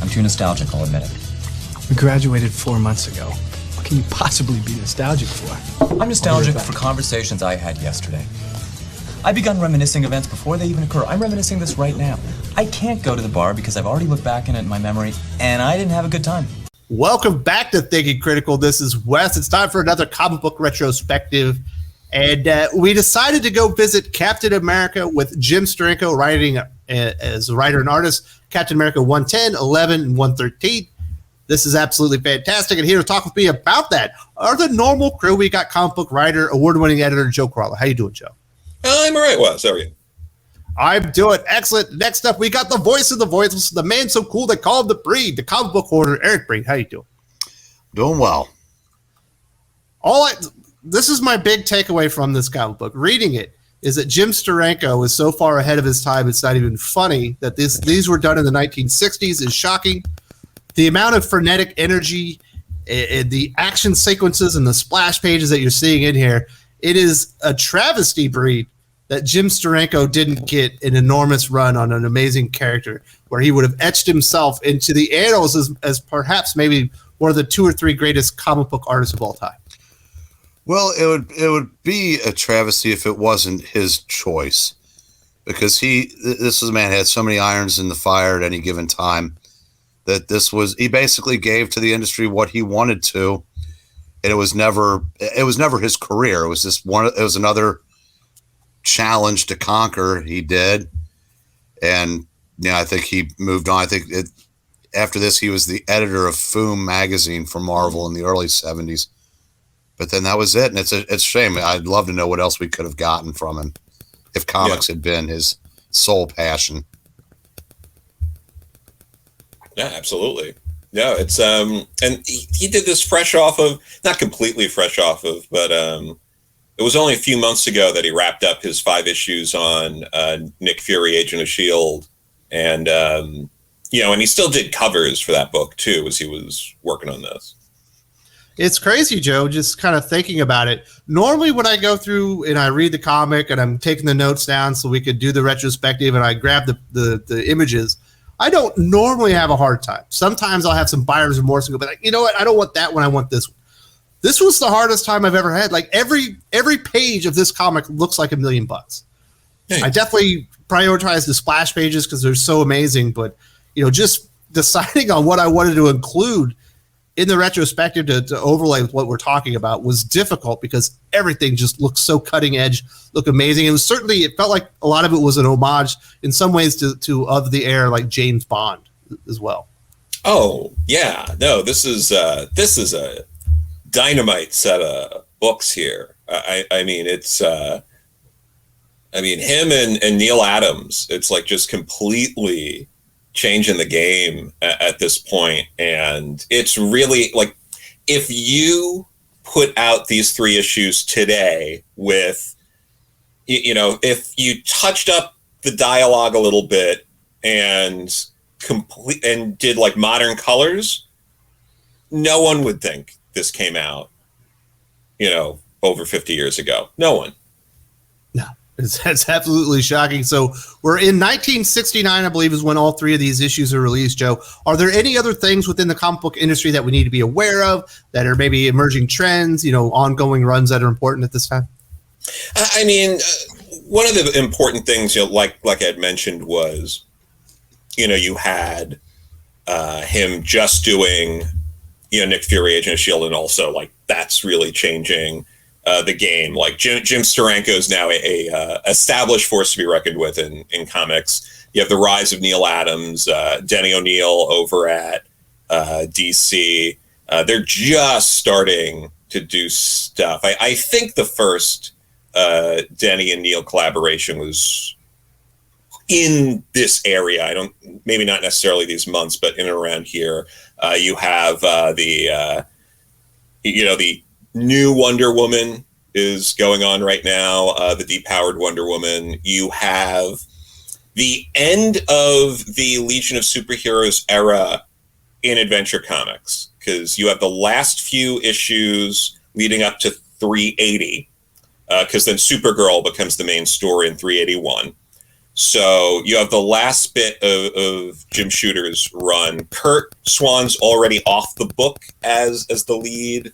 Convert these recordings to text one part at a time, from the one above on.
I'm too nostalgic, I'll admit it. We graduated 4 months ago. What can you possibly be nostalgic for? I'm nostalgic for conversations I had yesterday. I've begun reminiscing events before they even occur. I'm reminiscing this right now. I can't go to the bar because I've already looked back in it in my memory, and I didn't have a good time. Welcome back to Thinking Critical. This is Wes. It's time for another comic book retrospective. And we decided to go visit Captain America with Jim Steranko writing as a writer and artist. Captain America 110, 11, and 113. This is absolutely fantastic. And here to talk with me about that are the normal crew. We got comic book writer, award-winning editor, Joe Corallo. How you doing, Joe? I'm all right, Wes. How are you? I'm doing excellent. Next up, we got the voice of the voiceless, the man so cool they call him the Breen, the comic book hoarder, Eric Breen. How you doing? Doing well. This is my big takeaway from this comic book. Reading it is that Jim Steranko is so far ahead of his time, it's not even funny. That these were done in the 1960s is shocking. The amount of frenetic energy, the action sequences, and the splash pages that you're seeing in here, it is a travesty, Breen, that Jim Steranko didn't get an enormous run on an amazing character where he would have etched himself into the annals as perhaps maybe one of the 2 or 3 greatest comic book artists of all time. Well, it would be a travesty if it wasn't his choice, because this is a man who had so many irons in the fire at any given time that he basically gave to the industry what he wanted to, and it was never his career. It was it was another challenge to conquer. He did, and I think he moved on. I think after this, he was the editor of Foom magazine for Marvel in the early 70s. But then that was it, and it's a shame. I'd love to know what else we could have gotten from him if comics had been his sole passion. Yeah, absolutely. No, it's and he did this fresh off of, not completely fresh off of, but it was only a few months ago that he wrapped up his 5 issues on Nick Fury, Agent of S.H.I.E.L.D., and and he still did covers for that book too as he was working on this. It's crazy, Joe, just kind of thinking about it. Normally when I go through and I read the comic and I'm taking the notes down so we could do the retrospective and I grab the images, I don't normally have a hard time. Sometimes I'll have some buyer's remorse and go, like, you know what? I don't want that one. I want this one. This was the hardest time I've ever had. Like every page of this comic looks like $1 million. Hey. I definitely prioritize the splash pages because they're so amazing, but just deciding on what I wanted to include in the retrospective to overlay with what we're talking about was difficult because everything just looked so cutting edge, looked amazing. It felt like a lot of it was an homage in some ways to Of the Air, like James Bond as well. Oh yeah, no, this is a dynamite set of books here. I mean, it's him and Neil Adams. It's like just completely changing the game at this point, and it's really like if you put out these 3 issues today with if you touched up the dialogue a little bit and did like modern colors, no one would think this came out over 50 years ago. No one. That's absolutely shocking. So we're in 1969, I believe, is when all 3 of these issues are released, Joe. Are there any other things within the comic book industry that we need to be aware of that are maybe emerging trends, ongoing runs that are important at this time? I mean, one of the important things, like I had mentioned was, you had him just doing, Nick Fury, Agent of S.H.I.E.L.D., and also like that's really changing the game. Like Jim Steranko is now a established force to be reckoned with in comics. You have the rise of Neil Adams, Denny O'Neil over at DC. They're just starting to do stuff. I think the first Denny and Neil collaboration was in this area. Maybe not necessarily these months, but in and around here. You have the new Wonder Woman is going on right now, the depowered Wonder Woman. You have the end of the Legion of Superheroes era in Adventure Comics, because you have the last few issues leading up to 380, because then Supergirl becomes the main story in 381. So you have the last bit of Jim Shooter's run. Kurt Swan's already off the book as the lead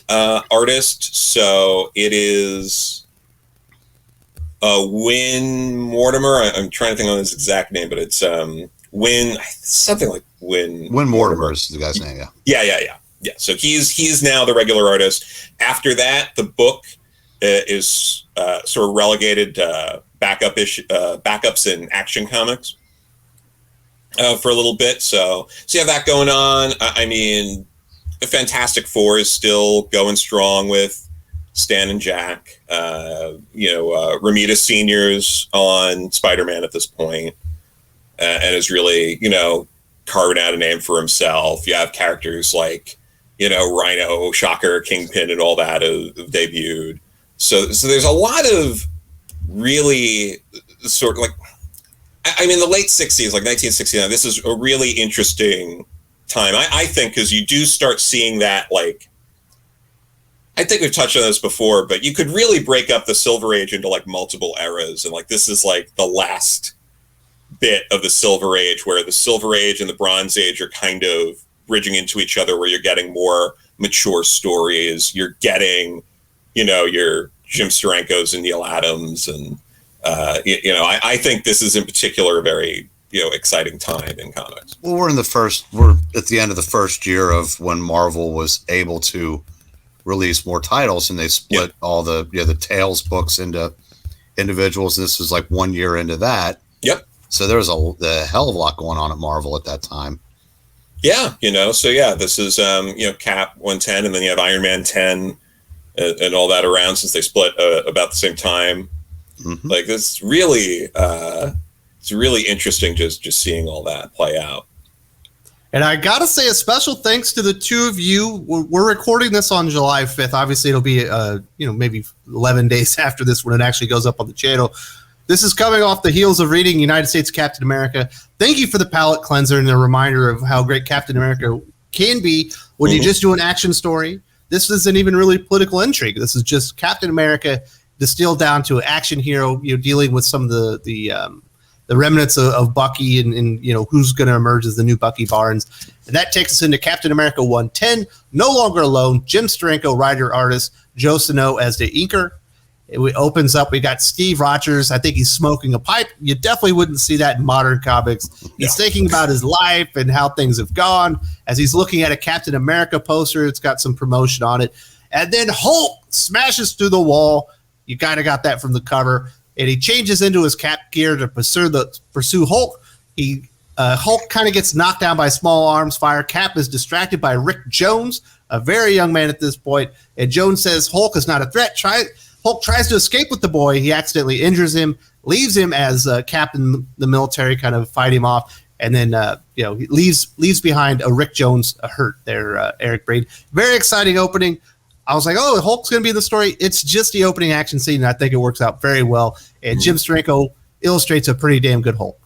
artist, so it is Win Mortimer. I'm trying to think of his exact name, but it's Win, something like Win Mortimer is the guy's name. Yeah. So he's now the regular artist. After that, the book is sort of relegated to backups in Action Comics for a little bit. So you have that going on. I mean, the Fantastic Four is still going strong with Stan and Jack. Romita Senior's on Spider-Man at this point, and is really, carving out a name for himself. You have characters like, Rhino, Shocker, Kingpin, and all that have debuted. So there's a lot of really sort of like, I mean, the late 60s, like 1969, this is a really interesting time, I think, because you do start seeing that, like, I think we've touched on this before, but you could really break up the Silver Age into like multiple eras, and like this is like the last bit of the Silver Age, where the Silver Age and the Bronze Age are kind of bridging into each other, where you're getting more mature stories, you're getting, your Jim Steranko's and Neil Adams, and I think this is in particular a very exciting time in comics. Well, we're at the end of the first year of when Marvel was able to release more titles, and they split all the Tales books into individuals, and this was like 1 year into that. Yep. So there was a hell of a lot going on at Marvel at that time. Yeah, this is Cap 110, and then you have Iron Man 10 and all that around, since they split about the same time. Mm-hmm. Like, it's really interesting just seeing all that play out. And I gotta say a special thanks to the two of you. We're recording this on July 5th. Obviously, it'll be maybe 11 days after this when it actually goes up on the channel. This is coming off the heels of reading United States Captain America. Thank you for the palate cleanser and the reminder of how great Captain America can be when you just do an action story. This isn't even really political intrigue. This is just Captain America distilled down to an action hero, dealing with some of the remnants of Bucky and who's going to emerge as the new Bucky Barnes. And that takes us into Captain America 110, No Longer Alone, Jim Steranko, writer, artist, Joe Sano as the inker. It opens up, we got Steve Rogers. I think he's smoking a pipe. You definitely wouldn't see that in modern comics. He's thinking about his life and how things have gone as he's looking at a Captain America poster. It's got some promotion on it. And then Hulk smashes through the wall. You kind of got that from the cover. And he changes into his Cap gear to pursue Hulk. Hulk kind of gets knocked down by small arms fire. Cap is distracted by Rick Jones, a very young man at this point. And Jones says Hulk is not a threat. Hulk tries to escape with the boy. He accidentally injures him, leaves him as Cap and the military kind of fight him off. And then, he leaves behind a Rick Jones hurt there, Eric Breen. Very exciting opening. I was like, oh, Hulk's going to be in the story. It's just the opening action scene, and I think it works out very well. And Jim Steranko illustrates a pretty damn good Hulk.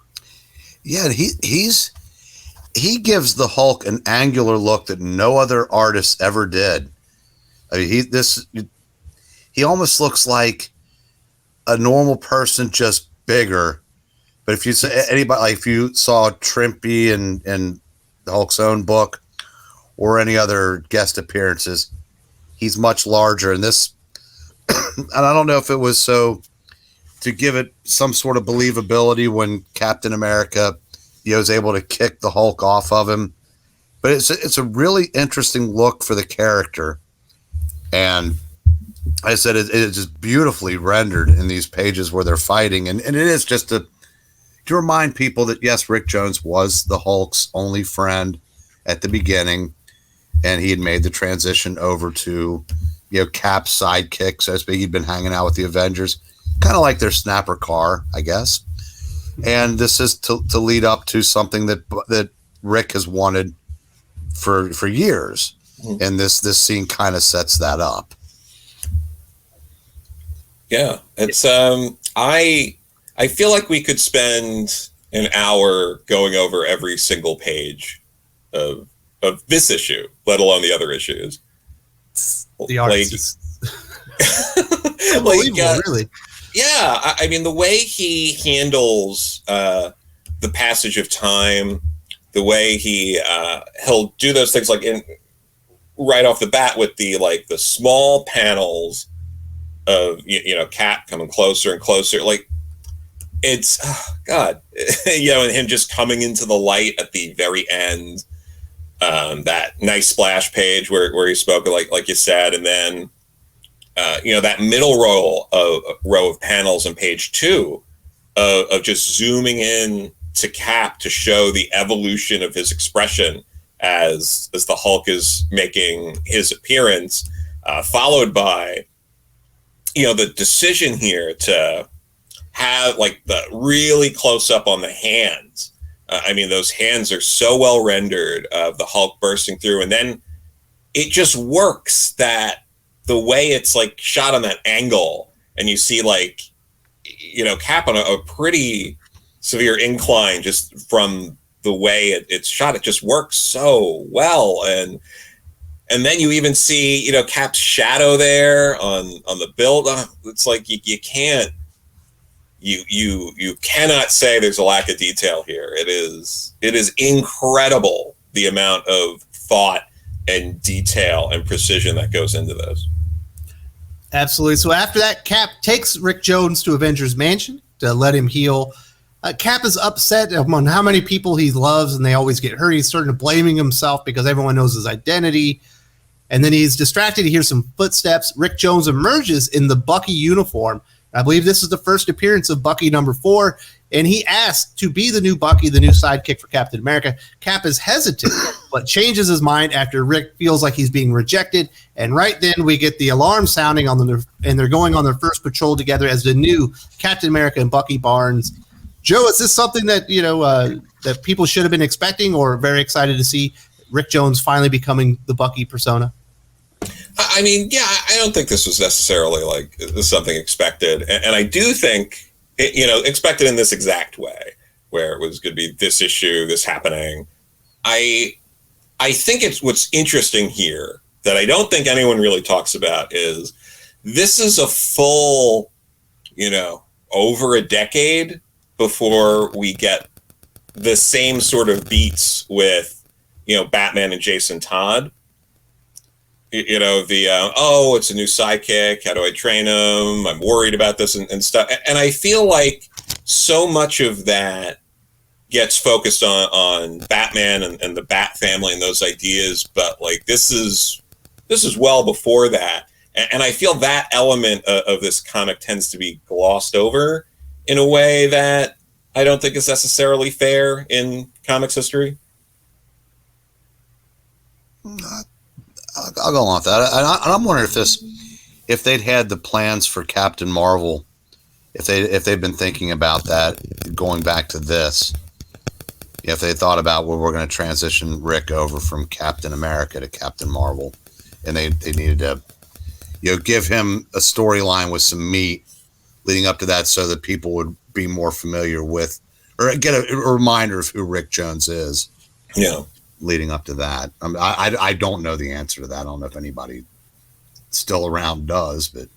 Yeah, he gives the Hulk an angular look that no other artist ever did. I mean, he almost looks like a normal person, just bigger. But if you say anybody, like if you saw Trimpy and the Hulk's own book or any other guest appearances, he's much larger. And this, and I don't know if it was so to give it some sort of believability when Captain America, was able to kick the Hulk off of him. But it's a really interesting look for the character. And I said it is just beautifully rendered in these pages where they're fighting. And it is just to remind people that, yes, Rick Jones was the Hulk's only friend at the beginning. And he had made the transition over to, Cap's sidekick, so to speak. He'd been hanging out with the Avengers, kind of like their snapper car, I guess. And this is to lead up to something that Rick has wanted for years. Mm-hmm. And this scene kind of sets that up. Yeah, it's I feel like we could spend an hour going over every single page of this issue, let alone the other issues. The art is unbelievable, really. Yeah, I mean, the way he handles the passage of time, the way he'll do those things like right off the bat with the small panels of Cap coming closer and closer, like it's God, and him just coming into the light at the very end. That nice splash page where he spoke, like you said, and then that middle row of panels on page 2 of just zooming in to Cap to show the evolution of his expression as the Hulk is making his appearance, followed by the decision here to have like the really close up on the hands. I mean, those hands are so well rendered of the Hulk bursting through, and then it just works that the way it's like shot on that angle, and you see Cap on a pretty severe incline just from the way it's shot. It just works so well, and then you even see Cap's shadow there on the build. It's like you can't. You cannot say there's a lack of detail here. It is incredible the amount of thought and detail and precision that goes into this. Absolutely. So after that, Cap takes Rick Jones to Avengers Mansion to let him heal. Cap is upset on how many people he loves, and they always get hurt. He's starting to blaming himself because everyone knows his identity. And then he's distracted. He hears some footsteps. Rick Jones emerges in the Bucky uniform. I believe this is the first appearance of Bucky number 4, and he asked to be the new Bucky, the new sidekick for Captain America. Cap is hesitant, but changes his mind after Rick feels like he's being rejected. And right then we get the alarm sounding and they're going on their first patrol together as the new Captain America and Bucky Barnes. Joe, is this something that that people should have been expecting, or very excited to see Rick Jones finally becoming the Bucky persona? I mean, yeah, I don't think this was necessarily something expected, and I do think expected in this exact way, where it was going to be this issue, this happening. I think it's what's interesting here that I don't think anyone really talks about is this is a full, over a decade before we get the same sort of beats with, Batman and Jason Todd. It's a new sidekick. How do I train him? I'm worried about this and stuff. And I feel like so much of that gets focused on Batman and the Bat family and those ideas. But this is well before that. And I feel that element of this comic tends to be glossed over in a way that I don't think is necessarily fair in comics history. I'll go along with that. And I'm wondering if they'd had the plans for Captain Marvel, if they've been thinking about that going back to this, if they thought about we're going to transition Rick over from Captain America to Captain Marvel, and they needed to give him a storyline with some meat leading up to that, so that people would be more familiar with, or get a reminder of who Rick Jones is. Yeah. Leading up to that. I don't know the answer to that. I don't know if anybody still around does, but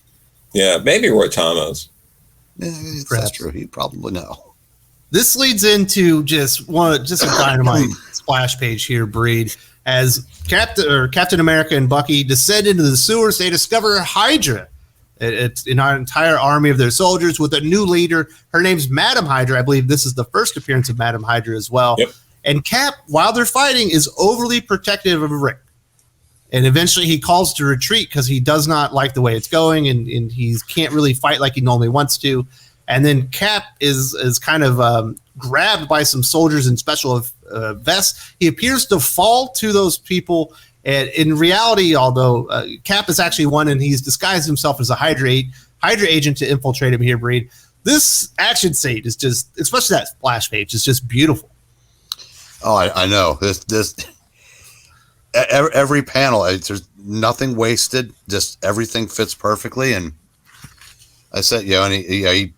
yeah, maybe Roy Thomas. That's true. He'd probably know. This leads into just a dynamite splash page here, Breed. As Captain America and Bucky descend into the sewers, they discover Hydra. It's an entire army of their soldiers with a new leader. Her name's Madam Hydra. I believe this is the first appearance of Madam Hydra as well. Yep. And Cap, while they're fighting, is overly protective of Rick. And eventually he calls to retreat because he does not like the way it's going, and he can't really fight like he normally wants to. And then Cap is kind of grabbed by some soldiers in special vests. He appears to fall to those people. And in reality, although Cap is actually one, and he's disguised himself as a Hydra agent to infiltrate him here, Breed. This action scene is just, especially that splash page, is just beautiful. Oh, I know. This every panel, there's nothing wasted. Just everything fits perfectly. And I said, and he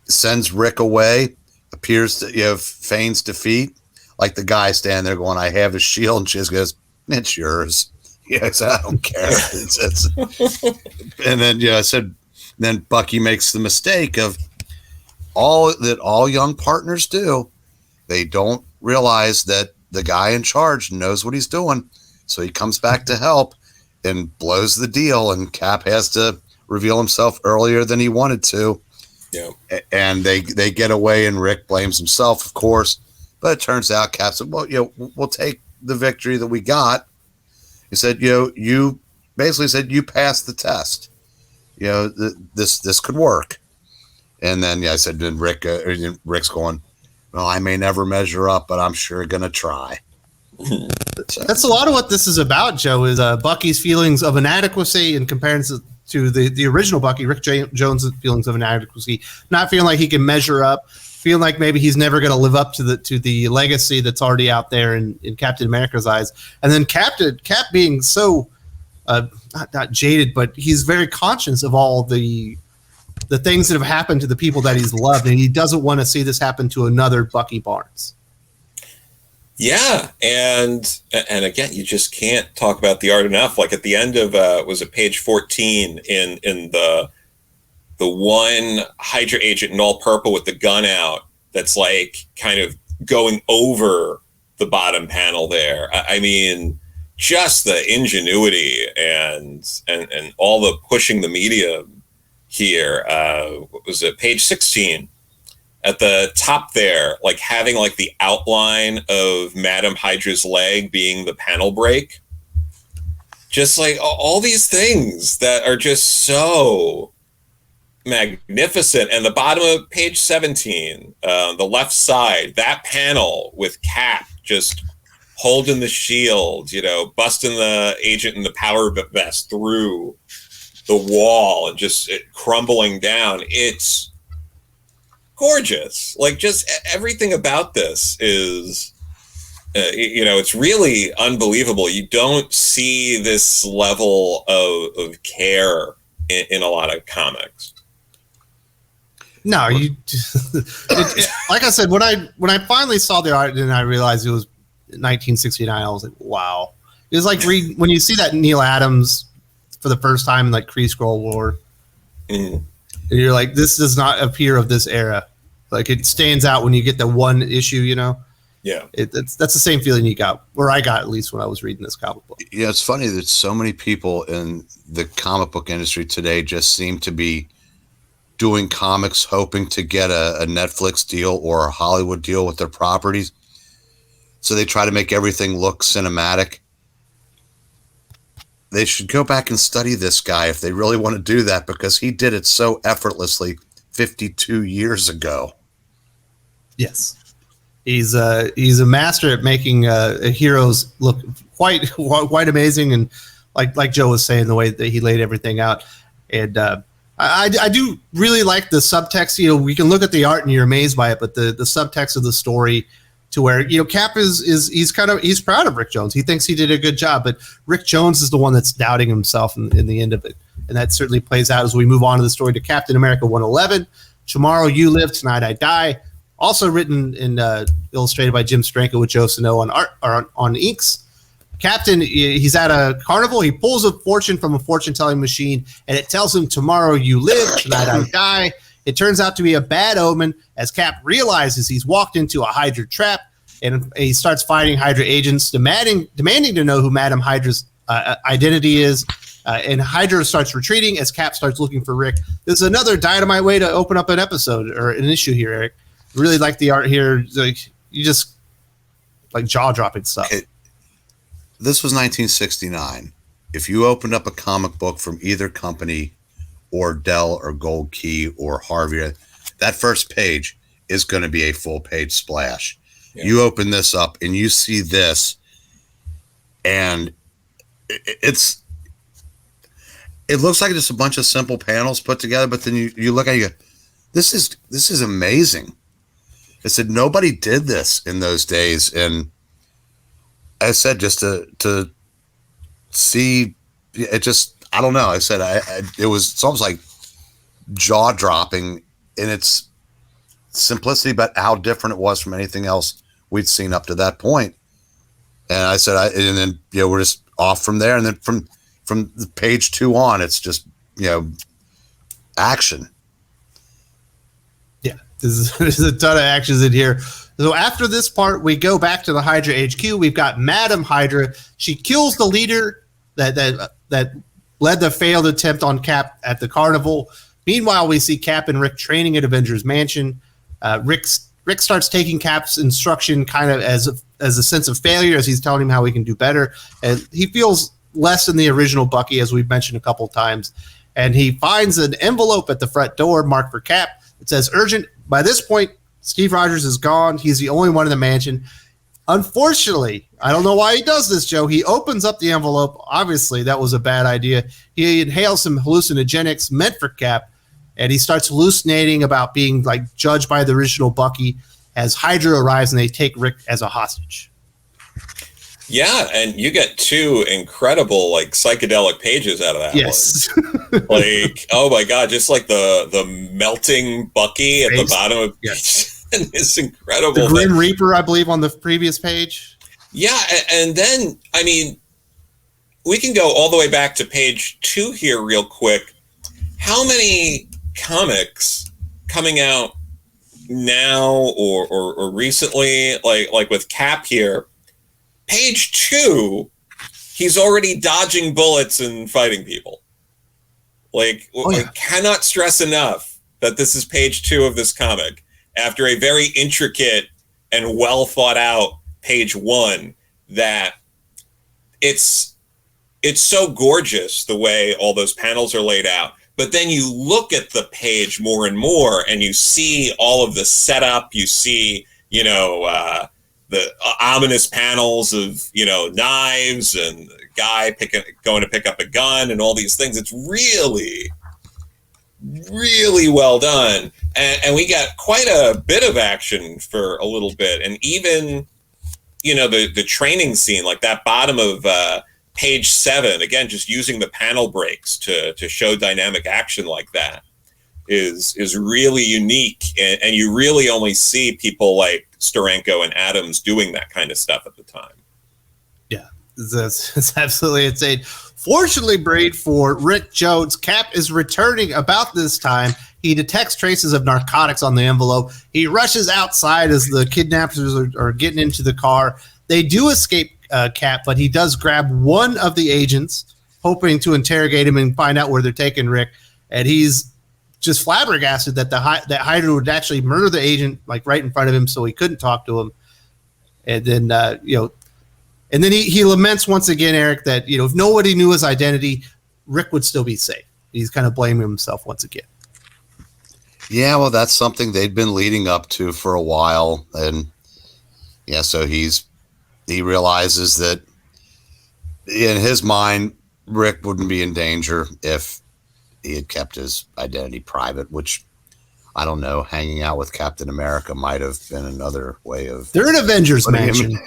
sends Rick away. Appears to feigns defeat, like the guy standing there going, "I have his shield," and she just goes, "It's yours." Yes, I don't care. And then I said, Then Bucky makes the mistake of all young partners do. They don't realize that the guy in charge knows what he's doing. So he comes back to help and blows the deal, and Cap has to reveal himself earlier than he wanted to. Yeah. And they get away, and Rick blames himself, of course. But it turns out Cap said, well, we'll take the victory that we got. He said, you basically said you passed the test. This could work. And then I said, then Rick's going, well, I may never measure up, but I'm sure gonna try. That's a lot of what this is about, Joe, is Bucky's feelings of inadequacy in comparison to the original Bucky, Rick Jones' feelings of inadequacy, not feeling like he can measure up, feeling like maybe he's never going to live up to the legacy that's already out there in Captain America's eyes. And then Cap being so not jaded, but he's very conscious of all the things that have happened to the people that he's loved, and he doesn't want to see this happen to another Bucky Barnes. Yeah, and again, you just can't talk about the art enough. Like at the end of was it page 14 in the one Hydra agent in all purple with the gun out that's like kind of going over the bottom panel there. I mean, just the ingenuity and all the pushing the medium here. What was it, page 16? At the top there, like having like the outline of Madam Hydra's leg being the panel break. Just like all these things that are just so magnificent. And the bottom of page 17, the left side, that panel with Cap just holding the shield, busting the agent in the power vest through the wall and just it crumbling down. It's gorgeous. Like just everything about this is, it's really unbelievable. You don't see this level of care in a lot of comics. No, like I said, when I finally saw the art and I realized it was 1969, I was like, wow. It was like when you see that Neil Adams for the first time in like Kree Skrull War. And you're like, this does not appear of this era. Like it stands out when you get the one issue, Yeah, that's the same feeling you got, or I got at least when I was reading this comic book. Yeah, it's funny that so many people in the comic book industry today just seem to be doing comics hoping to get a Netflix deal or a Hollywood deal with their properties. So they try to make everything look cinematic. They should go back and study this guy if they really want to do that, because he did it so effortlessly 52 years ago. Yes. He's a master at making heroes look quite amazing, and like Joe was saying, the way that he laid everything out. And I do really like the subtext. We can look at the art and you're amazed by it, but the subtext of the story, to where Cap he's proud of Rick Jones. He thinks he did a good job, but Rick Jones is the one that's doubting himself in the end of it, and that certainly plays out as we move on to the story to Captain America 111. Tomorrow You Live, Tonight I Die. Also written and illustrated by Jim Steranko with Joe Sano on art or on inks. Captain, he's at a carnival. He pulls a fortune from a fortune-telling machine, and it tells him, tomorrow you live, tonight I die. It turns out to be a bad omen, as Cap realizes he's walked into a Hydra trap, and he starts fighting Hydra agents, demanding to know who Madam Hydra's identity is. And Hydra starts retreating as Cap starts looking for Rick. This is another dynamite way to open up an episode or an issue here, Eric. Really like the art here. Like, you just like jaw-dropping stuff. This was 1969. If you opened up a comic book from either company or Dell or Gold Key or Harvey, that first page is going to be a full page splash. Yeah. You open this up and you see this, and it looks like just a bunch of simple panels put together, but then you look at it, you go, this is amazing. I said nobody did this in those days, and I said just to see it, just I don't know. I said it was almost like jaw dropping in its simplicity, but how different it was from anything else we'd seen up to that point. And I said, and then we're just off from there, and then from page 2 on, it's just action. Yeah, there's a ton of actions in here. So after this part, we go back to the Hydra HQ. We've got Madam Hydra. She kills the leader that led the failed attempt on Cap at the carnival. Meanwhile, we see Cap and Rick training at Avengers Mansion. Rick starts taking Cap's instruction kind of as a sense of failure, as he's telling him how he can do better. And he feels less than the original Bucky, as we've mentioned a couple of times. And he finds an envelope at the front door marked for Cap. It says urgent. By this point, Steve Rogers is gone. He's the only one in the mansion. Unfortunately, I don't know why he does this, Joe. He opens up the envelope. Obviously, that was a bad idea. He inhales some hallucinogenics meant for Cap, and he starts hallucinating about being like judged by the original Bucky as Hydra arrives and they take Rick as a hostage. Yeah, and you get two incredible like psychedelic pages out of that. Yes. One. Like, oh my God, just like the melting Bucky at the bottom of and it's incredible. The Grim Reaper, I believe, on the previous page. Yeah, and then I mean, we can go all the way back to page 2 here real quick. How many comics coming out now or recently, like with Cap here? Page 2, he's already dodging bullets and fighting people. Like, I cannot stress enough that this is page 2 of this comic after a very intricate and well thought out page 1. That it's so gorgeous the way all those panels are laid out. But then you look at the page more and more, and you see all of the setup. You see, the ominous panels of, knives and a guy going to pick up a gun and all these things. It's really, really well done. And we got quite a bit of action for a little bit. And even, the training scene, like that bottom of page 7, again, just using the panel breaks to show dynamic action like that is really unique. And you really only see people like Sturanko and Adams doing that kind of stuff at the time. Yeah, it's absolutely insane. Fortunately, Braid, for Rick Jones, Cap is returning about this time. He detects traces of narcotics on the envelope. He rushes outside as the kidnappers are getting into the car. They do escape Cap, but he does grab one of the agents, hoping to interrogate him and find out where they're taking Rick. And he's just flabbergasted that that Hydra would actually murder the agent like right in front of him, so he couldn't talk to him. And then and then he laments once again, Eric, that if nobody knew his identity, Rick would still be safe. He's kind of blaming himself once again. Yeah, well, that's something they'd been leading up to for a while, and so he realizes that in his mind, Rick wouldn't be in danger if he had kept his identity private, which I don't know. Hanging out with Captain America might have been another way of. They're an Avengers mansion.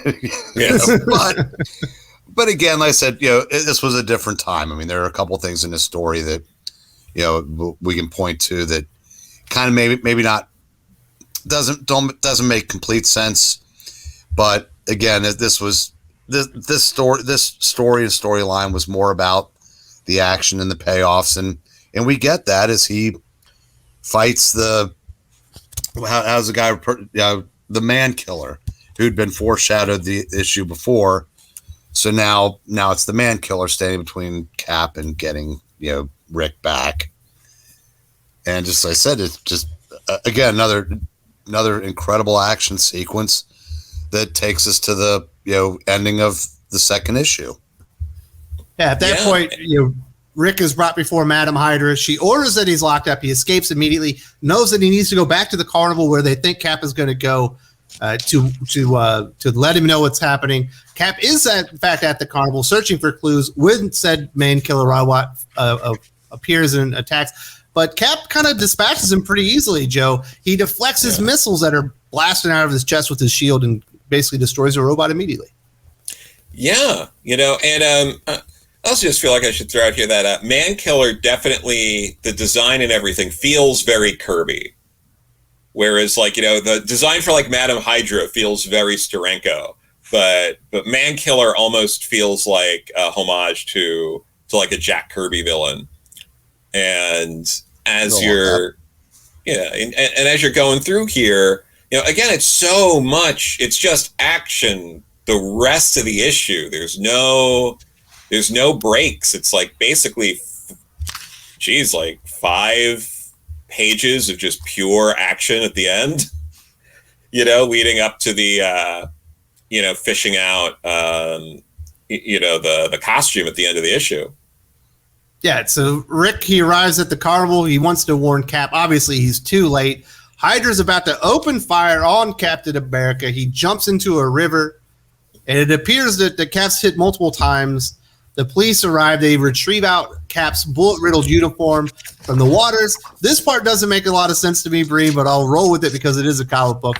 But again, like I said, this was a different time. I mean, there are a couple of things in this story that we can point to that kind of maybe not doesn't make complete sense. But again, this story and storyline was more about the action and the payoffs, and we get that as he fights how's the guy, the man killer who'd been foreshadowed the issue before. So now it's the man killer standing between Cap and getting Rick back. And just like I said, it's just again another incredible action sequence that takes us to the ending of the second issue. Yeah, at that point, Rick is brought before Madam Hydra. She orders that he's locked up. He escapes immediately, knows that he needs to go back to the carnival where they think Cap is going to go to let him know what's happening. Cap is, in fact, at the carnival searching for clues when said main killer appears and attacks. But Cap kind of dispatches him pretty easily, Joe. He deflects his missiles that are blasting out of his chest with his shield and basically destroys the robot immediately. Yeah, and I also just feel like I should throw out here that Man Killer definitely, the design and everything feels very Kirby. Whereas the design for like Madam Hydra feels very Sturanko, but Man Killer almost feels like a homage to like a Jack Kirby villain. And as you're, and as you're going through here, again, it's so much. It's just action. The rest of the issue, there's no breaks. It's like basically, like 5 pages of just pure action at the end. Leading up to the, fishing out, the costume at the end of the issue. Yeah, so Rick, he arrives at the carnival. He wants to warn Cap. Obviously, he's too late. Hydra's about to open fire on Captain America. He jumps into a river, and it appears that the Cap's hit multiple times. The police arrive. They retrieve out Cap's bullet-riddled uniform from the waters. This part doesn't make a lot of sense to me, Breen, but I'll roll with it because it is a comic book.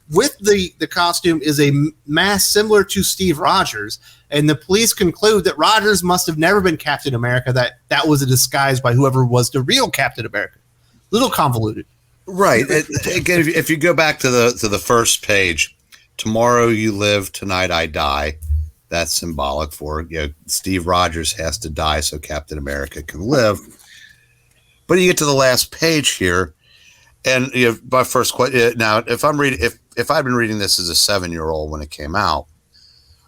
With the costume is a mask similar to Steve Rogers, and the police conclude that Rogers must have never been Captain America, that was a disguise by whoever was the real Captain America. Little convoluted. Right. Again, if you go back to the first page, tomorrow you live, tonight I die. That's symbolic for Steve Rogers has to die so Captain America can live. But you get to the last page here, and my first question now, if I'd been reading this as a 7-year-old when it came out,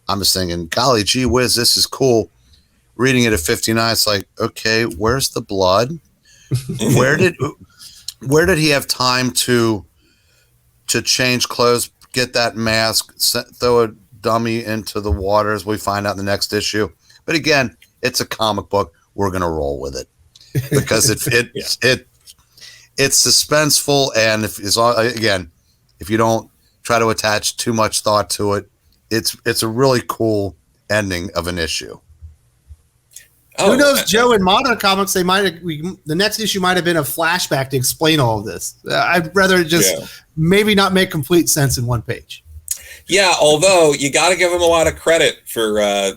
I'm just thinking, golly gee whiz, this is cool. Reading it at 59, it's like, okay, where's the blood? Where did he have time to change clothes, get that mask, throw a dummy into the water, as we find out in the next issue? But again, it's a comic book. We're gonna roll with it because it's suspenseful, and if you don't try to attach too much thought to it, it's a really cool ending of an issue. Who knows, Joe? In modern comics, the next issue might have been a flashback to explain all of this. I'd rather just maybe not make complete sense in one page. Yeah, although you got to give them a lot of credit for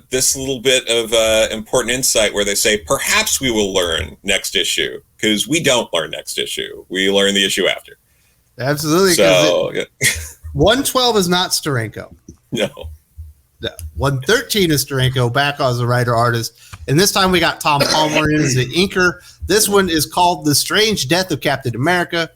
this little bit of important insight where they say, perhaps we will learn next issue, because we don't learn next issue. We learn the issue after. Absolutely. So, 112 is not Sturanko. No. 113 is Sturanko, back as a writer-artist. And this time we got Tom Palmer in as the inker. This one is called The Strange Death of Captain America.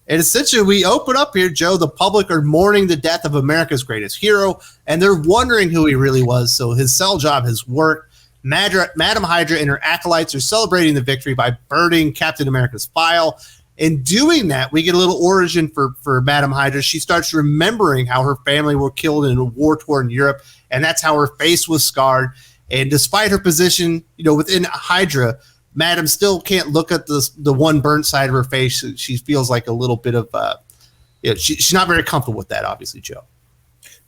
And essentially, we open up here, Joe. The public are mourning the death of America's greatest hero, and they're wondering who he really was. So his cell job has worked. Madam Hydra and her acolytes are celebrating the victory by burning Captain America's file. In doing that, we get a little origin for Madam Hydra. She starts remembering how her family were killed in a war-torn Europe, and that's how her face was scarred. And despite her position, within Hydra, Madam still can't look at the one burnt side of her face. She feels like a little bit of, she's not very comfortable with that, obviously, Joe.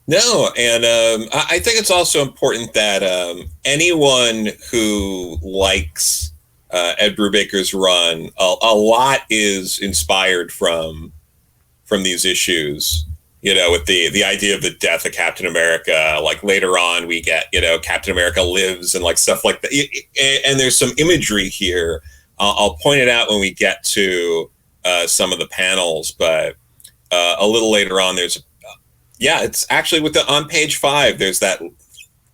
No, and I think it's also important that anyone who likes Ed Brubaker's run, a lot is inspired from these issues. With the idea of the death of Captain America, like later on we get, Captain America lives and like stuff like that. And there's some imagery here. I'll point it out when we get to some of the panels, but a little later on, it's actually on page 5, there's that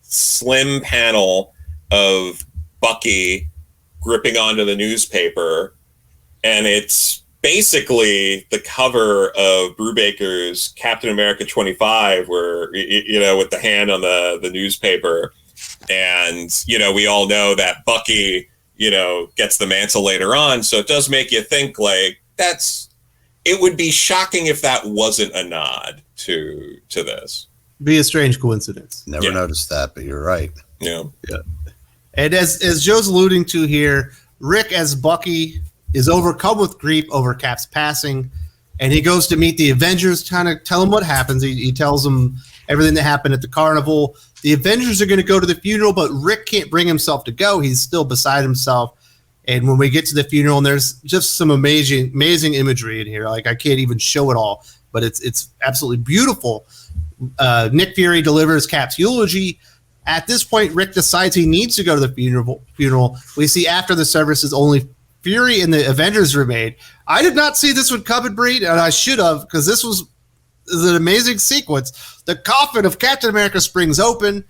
slim panel of Bucky gripping onto the newspaper, and it's basically the cover of Brubaker's Captain America 25, where, with the hand on the newspaper. And, we all know that Bucky, gets the mantle later on. So it does make you think, like, it would be shocking if that wasn't a nod to this. Be a strange coincidence. Never noticed that, but you're right. Yeah. And as Joe's alluding to here, Rick as Bucky is overcome with grief over Cap's passing, and he goes to meet the Avengers, trying to tell them what happens. He tells them everything that happened at the carnival. The Avengers are going to go to the funeral, but Rick can't bring himself to go. He's still beside himself. And when we get to the funeral, and there's just some amazing imagery in here. Like, I can't even show it all, but it's absolutely beautiful. Nick Fury delivers Cap's eulogy. At this point, Rick decides he needs to go to the funeral. We see after the services, only Fury and the Avengers remain. I did not see this one coming, Breen, and I should have, because this is an amazing sequence. The coffin of Captain America springs open,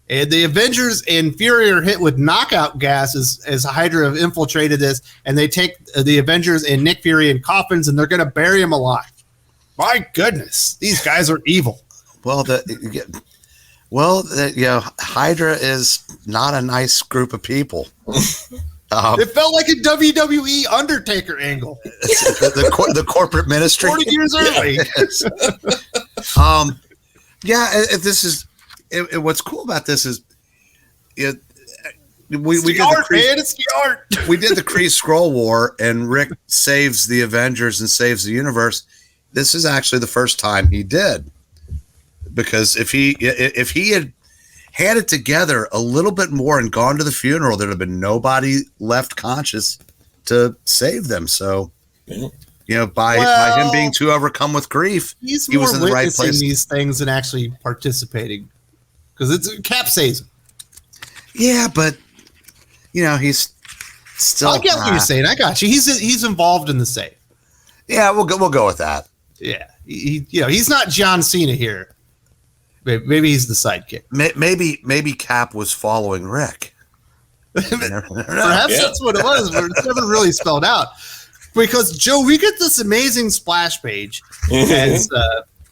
And the Avengers and Fury are hit with knockout gas as Hydra have infiltrated this, and they take the Avengers and Nick Fury in coffins, and they're going to bury him alive. My goodness, these guys are evil. Well, Hydra is not a nice group of people. It felt like a WWE Undertaker angle. The corporate ministry. 40 years early. This is what's cool about this is we did the art. We did the Kree Skrull War, and Rick saves the Avengers and saves the universe. This is actually the first time he did, because if he had it together a little bit more and gone to the funeral, there'd have been nobody left conscious to save them. So, by him being too overcome with grief, he was in the right place. These things and actually participating, because it's capsaicing. Yeah, but he's still. I get what you're saying. I got you. He's involved in the save. Yeah, we'll go with that. Yeah, he's not John Cena here. Maybe he's the sidekick. Maybe Cap was following Rick. Perhaps that's what it was, but it's never really spelled out. Because, Joe, we get this amazing splash page as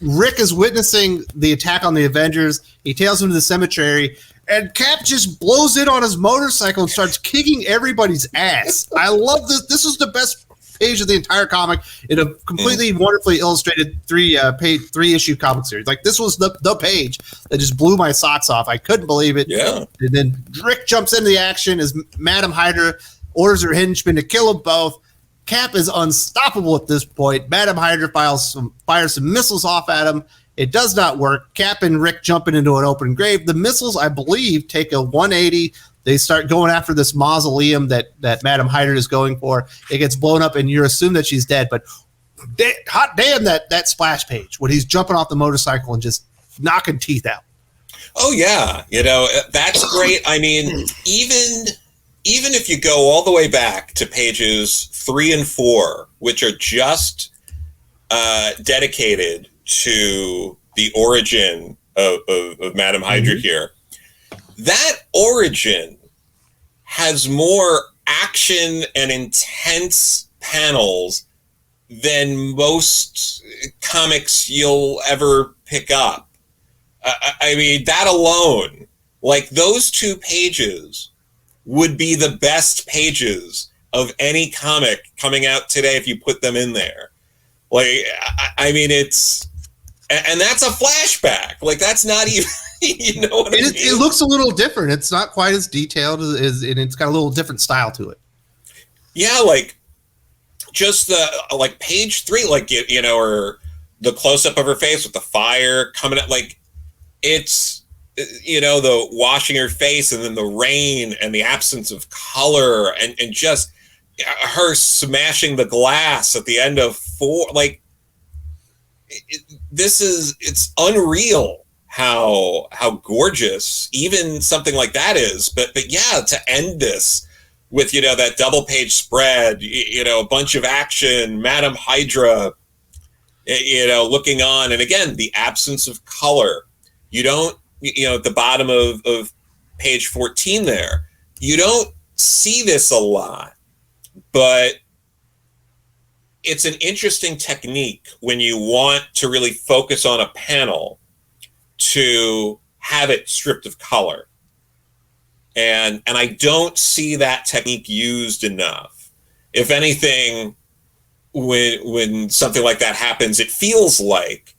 Rick is witnessing the attack on the Avengers. He tails him to the cemetery, and Cap just blows in on his motorcycle and starts kicking everybody's ass. I love this. This is the best page of the entire comic in a completely wonderfully illustrated three issue comic series. Like, this was the page that just blew my socks off. I couldn't believe it. Yeah. And then Rick jumps into the action as Madam Hydra orders her henchmen to kill them both. Cap is unstoppable at this point. Madam Hydra fires some missiles off at him. It does not work. Cap and Rick jumping into an open grave. The missiles, I believe, take a 180. They start going after this mausoleum that Madam Hydra is going for. It gets blown up, and you're assumed that she's dead. But hot damn, that splash page when he's jumping off the motorcycle and just knocking teeth out. Oh, yeah. That's great. I mean, even if you go all the way back to pages 3 and 4, which are just dedicated to the origin of Madam Hydra here, that origin has more action and intense panels than most comics you'll ever pick up. I mean, that alone, like those 2 pages would be the best pages of any comic coming out today if you put them in there. Like, I mean, and that's a flashback. Like, that's not even, you know what I mean? It looks a little different. It's not quite as detailed and it's got a little different style to it. Yeah, like just the page 3, or the close up of her face with the fire coming out. Like, it's the washing her face and then the rain and the absence of color and just her smashing the glass at the end of 4. Like, it's unreal how gorgeous even something like that is. But yeah, to end this with, that double page spread, a bunch of action, Madam Hydra, looking on. And again, the absence of color. You don't, at the bottom of page 14 there, you don't see this a lot, but it's an interesting technique when you want to really focus on a panel to have it stripped of color. And I don't see that technique used enough. If anything, when something like that happens, it feels like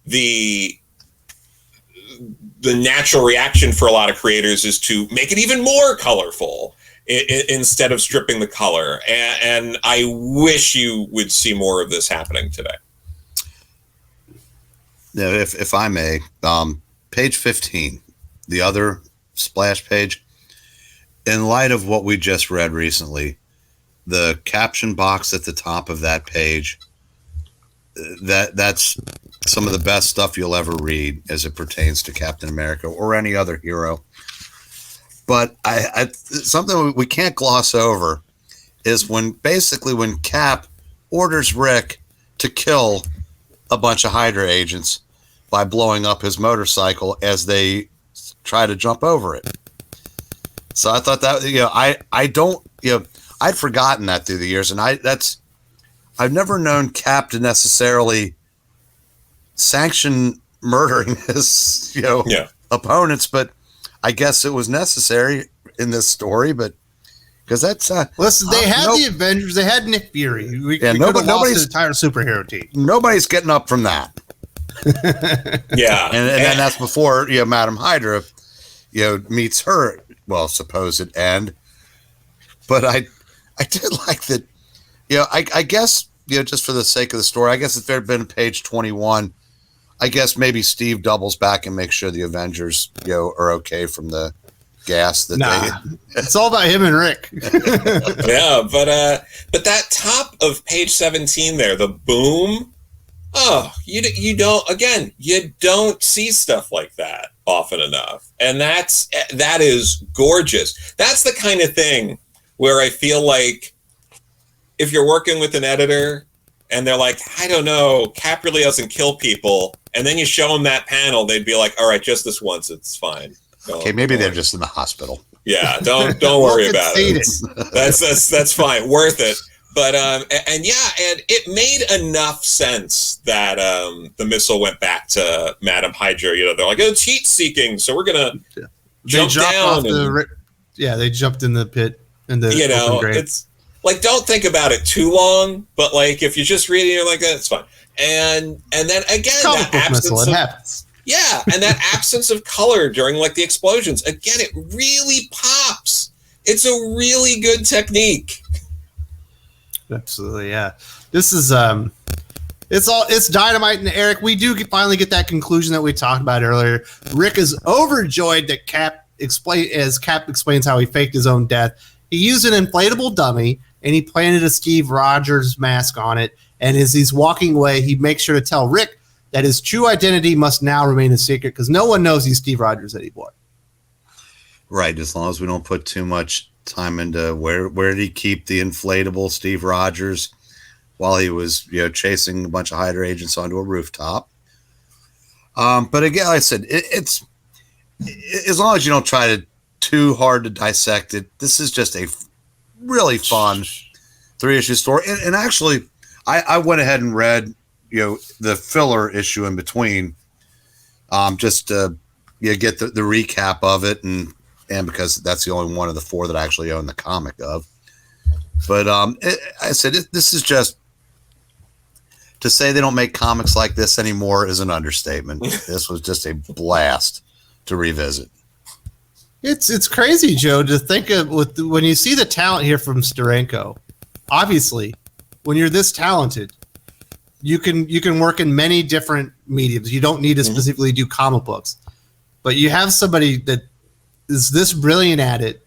the natural reaction for a lot of creators is to make it even more colorful instead of stripping the color. And I wish you would see more of this happening today. Now, if I may, page 15, the other splash page, in light of what we just read recently, the caption box at the top of that page, that's some of the best stuff you'll ever read as it pertains to Captain America or any other hero. But I something we can't gloss over is when Cap orders Rick to kill a bunch of Hydra agents by blowing up his motorcycle as they try to jump over it. So I thought that, I don't, I'd forgotten that through the years, and I've never known Cap to necessarily sanction murdering his, opponents, but I guess it was necessary in this story, but because that's listen, they had the Avengers, they had Nick Fury. We could have lost the entire superhero team. Nobody's getting up from that. Yeah, and then that's before Madam Hydra, meets her supposed end. But I did like that. I guess just for the sake of the story, I guess if there had been page 21, I guess maybe Steve doubles back and makes sure the Avengers are okay from the gas that it's all about him and Rick. Yeah, but that top of page 17 there, the boom. Oh, you don't see stuff like that often enough, and that is gorgeous. That's the kind of thing where I feel like if you're working with an editor and they're like, I don't know, Cap really doesn't kill people, and then you show them that panel, they'd be like, all right, just this once, it's fine. Maybe they're just in the hospital. Yeah, don't worry about it. That's fine, worth it. But and it made enough sense that the missile went back to Madam Hydra. They're like, it's heat seeking, so we're gonna jump down. They jumped in the pit. It's like, don't think about it too long. But like, if you just read it, you're like, it's fine. And then again, that absence it happens. Yeah, and that absence of color during like the explosions, again, it really pops. It's a really good technique. Absolutely, yeah. This is it's dynamite. And Eric, we do finally get that conclusion that we talked about earlier. Rick is overjoyed that Cap explains how he faked his own death. He used an inflatable dummy and he planted a Steve Rogers mask on it. And as he's walking away, he makes sure to tell Rick that his true identity must now remain a secret because no one knows he's Steve Rogers anymore. Right, as long as we don't put too much time into where did he keep the inflatable Steve Rogers while he was chasing a bunch of Hydra agents onto a rooftop. But again, like I said, it's as long as you don't try to too hard to dissect it, this is just a really fun 3-issue story. And actually, I went ahead and read the filler issue in between, just to get the recap of it, and because that's the only one of the 4 that I actually own the comic of. But I said this is just to say they don't make comics like this anymore is an understatement. This was just a blast to revisit. It's crazy, Joe, to think of when you see the talent here from Sturanko. Obviously, when you're this talented, you can work in many different mediums. You don't need to specifically do comic books, but you have somebody that is this brilliant at it,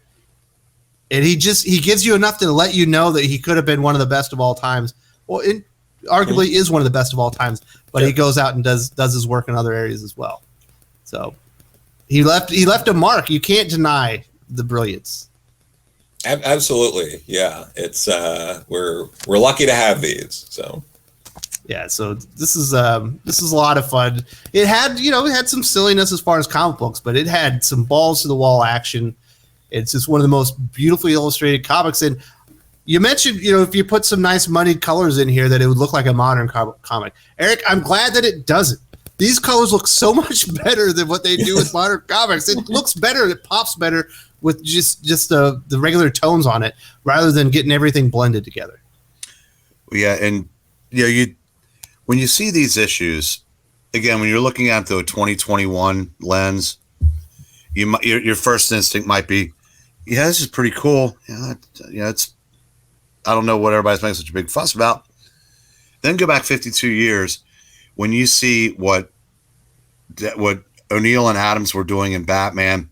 and he gives you enough to let you know that he could have been one of the best of all times. Well, it arguably is one of the best of all times, but he goes out and does his work in other areas as well. So he left a mark. You can't deny the brilliance. Absolutely, yeah. It's we're lucky to have these. So. Yeah, so this is a lot of fun. It had some silliness as far as comic books, but it had some balls to the wall action. It's just one of the most beautifully illustrated comics. And you mentioned, if you put some nice moneyed colors in here, that it would look like a modern comic. Eric, I'm glad that it doesn't. These colors look so much better than what they do with modern comics. It looks better. It pops better with just the regular tones on it, rather than getting everything blended together. Yeah, and when you see these issues, again, when you're looking at the 2021 lens, your first instinct might be, yeah, this is pretty cool. It's, I don't know what everybody's making such a big fuss about. Then go back 52 years when you see what O'Neill and Adams were doing in Batman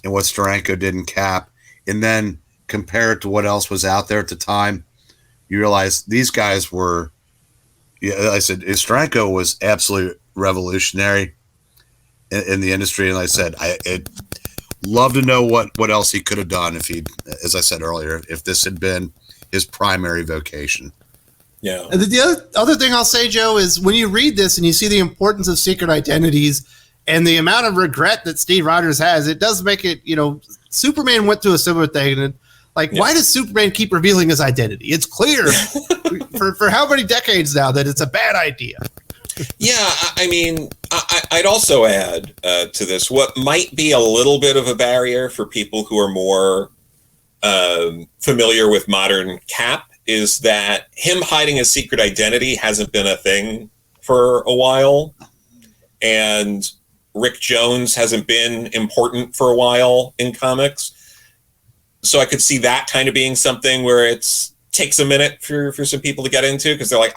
and what Sturanko did in Cap, and then compare it to what else was out there at the time, you realize these guys were. Yeah, like I said, Sturanko was absolutely revolutionary in the industry, and like I said, I'd love to know what else he could have done if he, as I said earlier, if this had been his primary vocation. Yeah. And the other thing I'll say, Joe, is when you read this and you see the importance of secret identities And the amount of regret that Steve Rogers has, it does make it, Superman went through a similar thing. And why does Superman keep revealing his identity? It's clear for how many decades now that it's a bad idea. Yeah, I mean, I'd also add to this what might be a little bit of a barrier for people who are more familiar with modern Cap is that him hiding his secret identity hasn't been a thing for a while. And Rick Jones hasn't been important for a while in comics. So I could see that kind of being something where it takes a minute for some people to get into because they're like,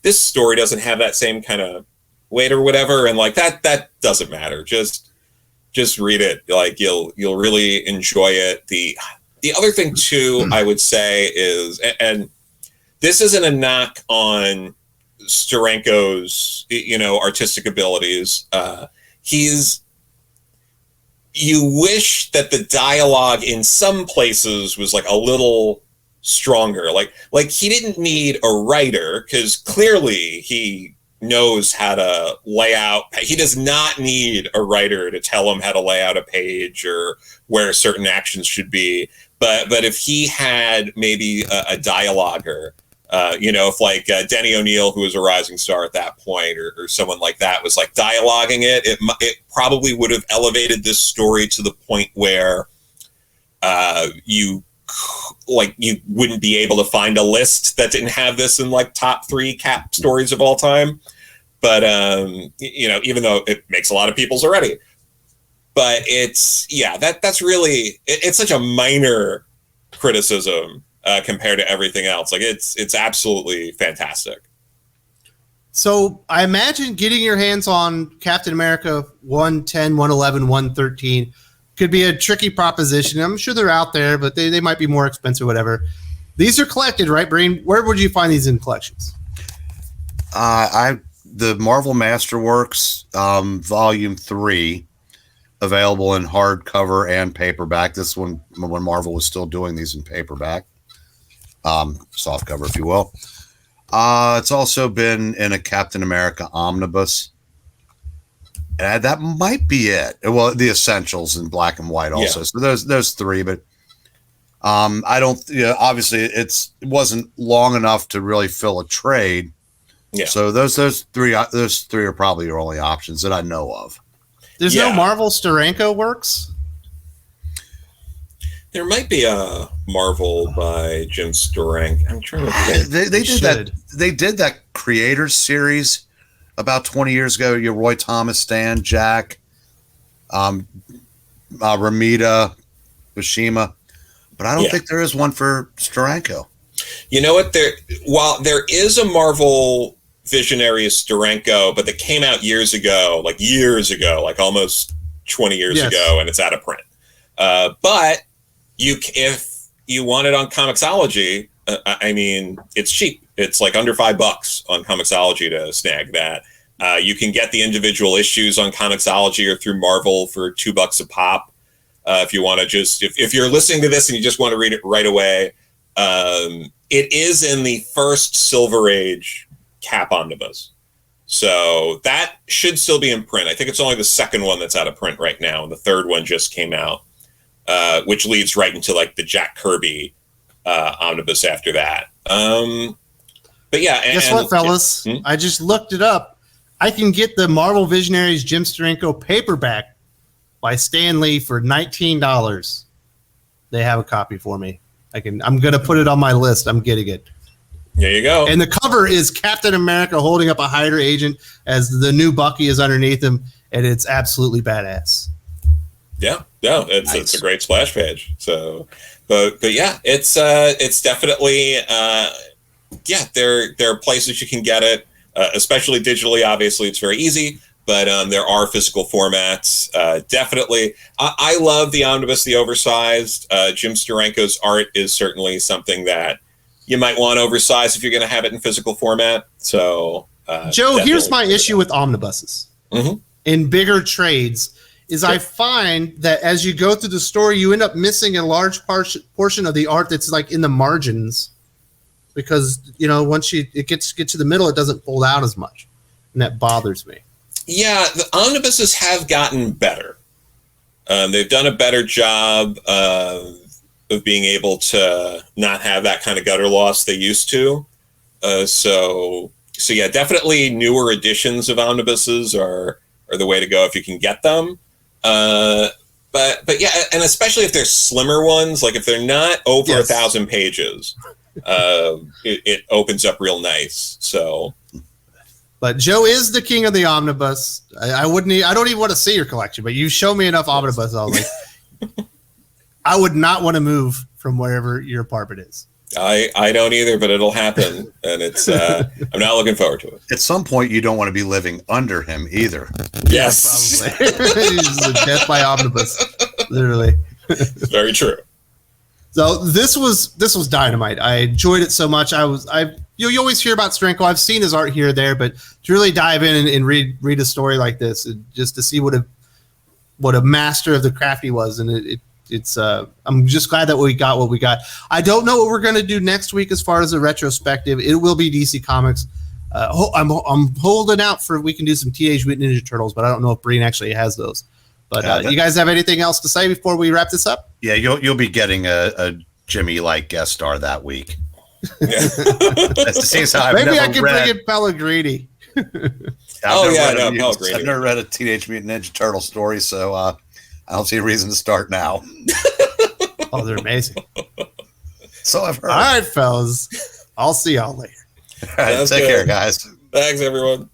this story doesn't have that same kind of weight or whatever. And that doesn't matter. Just read it. You'll really enjoy it. The other thing too, I would say is, and this isn't a knock on Sturanko's, artistic abilities. You wish that the dialogue in some places was a little stronger. Like he didn't need a writer because clearly he knows how to lay out. He does not need a writer to tell him how to lay out a page or where certain actions should be. But if he had maybe a dialoguer, if Denny O'Neil, who was a rising star at that point, or someone like that was dialoguing it probably would have elevated this story to the point where you wouldn't be able to find a list that didn't have this in top 3 Cap stories of all time. But even though it makes a lot of people's already, but that's really it's such a minor criticism compared to everything else. It's absolutely fantastic. So I imagine getting your hands on Captain America 110, 111, 113 could be a tricky proposition. I'm sure they're out there, but they might be more expensive, whatever. These are collected, right, Breen? Where would you find these in collections? The Marvel Masterworks Volume 3, available in hardcover and paperback. This one, when Marvel was still doing these in paperback. Soft cover, if you will. It's also been in a Captain America omnibus. That might be it. Well, the essentials in black and white also. Yeah. So there's 3, but I don't. Obviously, it wasn't long enough to really fill a trade. Yeah. So those 3 are probably your only options that I know of. There's no Marvel Sturanko works. There might be a Marvel by Jim Steranko. I'm trying to think. They did that. They did that Creators series about 20 years ago. Roy Thomas, Stan, Jack, Ramita, Bashima, but I don't think there is one for Sturanko. You know what? While there is a Marvel Visionaries Sturanko, but that came out years ago, almost 20 years ago, and it's out of print. But if you want it on Comixology, it's cheap. It's under $5 on Comixology to snag that. You can get the individual issues on Comixology or through Marvel for $2 a pop. If you want to if you're listening to this and you just want to read it right away, it is in the first Silver Age Cap omnibus. So that should still be in print. I think it's only the second one that's out of print right now, and the third one just came out. Which leads right into the Jack Kirby omnibus after that. But yeah. Guess what, fellas? I just looked it up. I can get the Marvel Visionaries Jim Steranko paperback by Stan Lee for $19. They have a copy for me. I'm going to put it on my list. I'm getting it. There you go. And the cover is Captain America holding up a Hydra agent as the new Bucky is underneath him, and it's absolutely badass. Yeah, it's a great splash page. So, but yeah, it's definitely there are places you can get it, especially digitally. Obviously, it's very easy, but there are physical formats. Definitely, I love the omnibus, the oversized. Jim Steranko's art is certainly something that you might want oversized if you're going to have it in physical format. So, Joe, here's my issue with omnibuses in bigger trades. I find that as you go through the story, you end up missing a large portion of the art that's in the margins, because once it gets to the middle, it doesn't fold out as much, and that bothers me. Yeah, the omnibuses have gotten better. They've done a better job of being able to not have that kind of gutter loss they used to. So yeah, definitely newer editions of omnibuses are the way to go if you can get them. But yeah, and especially if they're slimmer ones, like if they're not over 1,000 pages, it opens up real nice. So. But Joe is the king of the omnibus. I don't even want to see your collection, but you show me enough omnibus. I would not want to move from wherever your apartment is. I don't either, but it'll happen, and it's I'm not looking forward to it. At some point, you don't want to be living under him either. Yes, probably. He's a death by omnibus, literally. Very true. So this was dynamite. I enjoyed it so much. You always hear about Sturanko. I've seen his art here or there, but to really dive in and read a story like this, and just to see what a master of the craft he was, and it's I'm just glad that we got what we got. I don't know what we're going to do next week as far as the retrospective. It will be DC Comics. I'm holding out for we can do some Teenage Mutant Ninja Turtles, but I don't know if Breen actually has those. But you guys have anything else to say before we wrap this up? Yeah, you'll be getting a Jimmy like guest star that week. Yeah. Maybe I can bring in Pellegrini. Pellegrini. I've never read a Teenage Mutant Ninja Turtle story, so I don't see a reason to start now. Oh, they're amazing. So I've heard. All right, fellas. I'll see y'all later. All right, take care, guys. Thanks, everyone.